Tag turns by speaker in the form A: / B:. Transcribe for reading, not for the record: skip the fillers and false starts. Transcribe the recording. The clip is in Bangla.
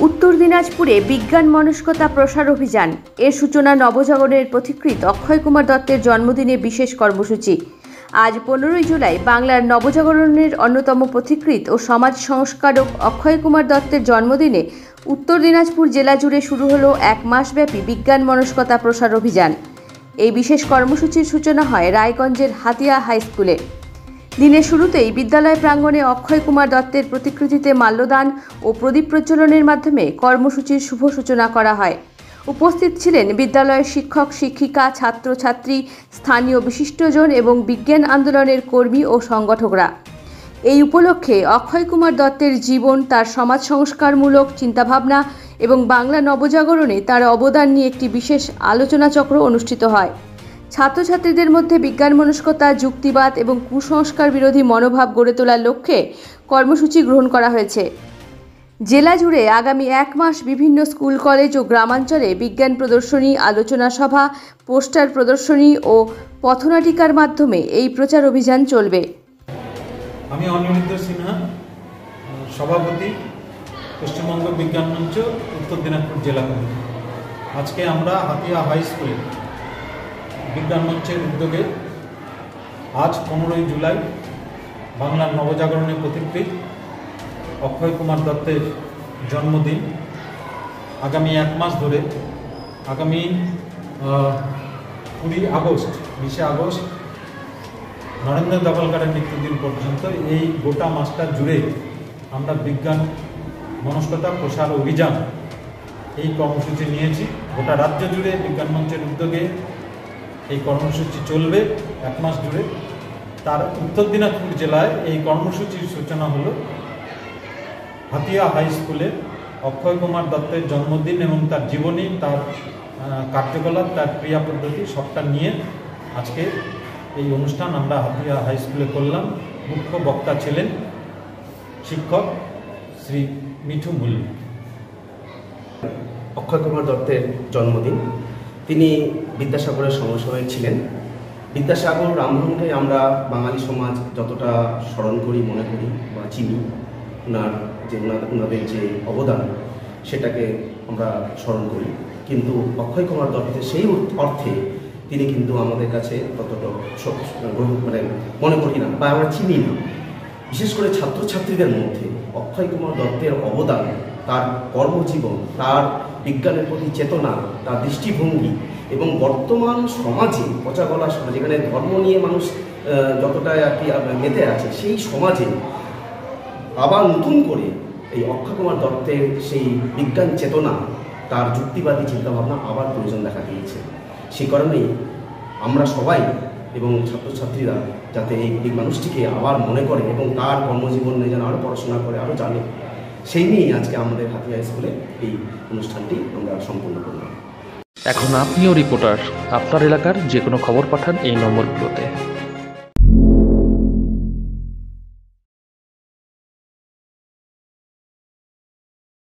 A: উত্তর দিনাজপুরে বিজ্ঞান মনস্কতা প্রসার অভিযান এর সূচনা নবজাগরণের পথিকৃৎ অক্ষয় কুমার দত্তের জন্মদিনে বিশেষ কর্মসূচি। আজ 15ই জুলাই বাংলার নবজাগরণের অন্যতম পথিকৃৎ ও সমাজ সংস্কারক অক্ষয় কুমার দত্তের জন্মদিনে উত্তর দিনাজপুর জেলা জুড়ে শুরু হলো এক মাসব্যাপী বিজ্ঞান মনস্কতা প্রসার অভিযান। এই বিশেষ কর্মসূচির সূচনা হয় রায়গঞ্জের হাতিয়া হাই স্কুলে। দিনের শুরুতেই বিদ্যালয় প্রাঙ্গণে অক্ষয় কুমার দত্তের প্রতিকৃতিতে মাল্যদান ও প্রদীপ প্রজ্বলনের মাধ্যমে কর্মসূচির শুভ সূচনা করা হয়। উপস্থিত ছিলেন বিদ্যালয়ের শিক্ষক শিক্ষিকা, ছাত্রছাত্রী, স্থানীয় বিশিষ্টজন এবং বিজ্ঞান আন্দোলনের কর্মী ও সংগঠকরা। এই উপলক্ষে অক্ষয় কুমার দত্তের জীবন, তার সমাজ সংস্কারমূলক চিন্তাভাবনা এবং বাংলা নবজাগরণে তার অবদান নিয়ে একটি বিশেষ আলোচনা চক্র অনুষ্ঠিত হয়। ছাত্রছাত্রীদের মধ্যে বিজ্ঞান মনস্কতা, যুক্তিবাদ এবং কুসংস্কার বিরোধী মনোভাব গড়ে তোলার লক্ষ্যে কর্মসূচি গ্রহণ করা হয়েছে। জেলা জুড়ে আগামী এক মাস বিভিন্ন স্কুল, কলেজ ও গ্রামাঞ্চলে বিজ্ঞান প্রদর্শনী, আলোচনা সভা, পোস্টার প্রদর্শনী ও পথনাটিকার মাধ্যমে এই প্রচার অভিযান চলবে।
B: আমি অনিরুদ্ধ সিনহা, সভাপতি, পশ্চিমবঙ্গ বিজ্ঞান মঞ্চ, উত্তর দিনাজপুর জেলা কমিটি। আজকে আমরা হাতিয়া হাই স্কুলে বিজ্ঞান মঞ্চের উদ্যোগে আজ 15ই জুলাই বাংলার নবজাগরণের পথিকৃৎ অক্ষয় কুমার দত্তের জন্মদিন। আগামী এক মাস ধরে আগামী 20 আগস্ট নরেন্দ্র দাভোলকরের মৃত্যুদিন পর্যন্ত এই গোটা মাসটা জুড়ে আমরা বিজ্ঞান মনস্কতা প্রসার অভিযান এই কর্মসূচি নিয়েছি। গোটা রাজ্য জুড়ে বিজ্ঞান মঞ্চের উদ্যোগে এই কর্মসূচি চলবে এক মাস জুড়ে। তার উত্তর দিনাজপুর জেলায় এই কর্মসূচির সূচনা হলো হাতিয়া হাই স্কুলে অক্ষয় কুমার দত্তের জন্মদিন এবং তার জীবনী, তার কার্যকলাপ, তার ক্রিয়া পদ্ধতি সবটা নিয়ে আজকে এই অনুষ্ঠান আমরা হাতিয়া হাই স্কুলে করলাম। মুখ্য বক্তা ছিলেন শিক্ষক শ্রী মিঠু মুল্লি।
C: অক্ষয় কুমার দত্তের জন্মদিন। তিনি বিদ্যাসাগরের সমসাময়িক ছিলেন। বিদ্যাসাগর, রামমোহনকে আমরা বাঙালি সমাজ যতটা স্মরণ করি, মনে করি বা চিনি, ওনাদের যে অবদান সেটাকে আমরা স্মরণ করি, কিন্তু অক্ষয় কুমার দত্তের সেই অর্থে তিনি কিন্তু আমাদের কাছে ততটা মনে করি না বা আমরা চিনি না। বিশেষ করে ছাত্রছাত্রীদের মধ্যে অক্ষয় কুমার দত্তের অবদান, তার কর্মজীবন, তার বিজ্ঞানের প্রতি চেতনা, তার দৃষ্টিভঙ্গি এবং বর্তমান সমাজে পচা গলা সমাজ, যেখানে ধর্ম নিয়ে মানুষ যতটা আর কি মেতে আছে, সেই সমাজে আবার নতুন করে এই অক্ষয় কুমার দত্তের সেই বিজ্ঞান চেতনা, তার যুক্তিবাদী চিন্তাভাবনা আবার প্রয়োজন দেখা দিয়েছে। সেই কারণেই আমরা সবাই এবং ছাত্রছাত্রীরা যাতে এই মানুষটিকে আবার মনে করে এবং তার কর্মজীবনে যেন আরও পড়াশোনা করে, আরও জানে, সেই নিয়েই আজকে আমাদের হাতিয়া স্কুলে এই অনুষ্ঠানটি আমরা সম্পূর্ণ করলাম।
D: এখন আপনিও রিপোর্টার, আপনার এলাকার যে কোনো খবর পাঠান এই নম্বরগুলোতে।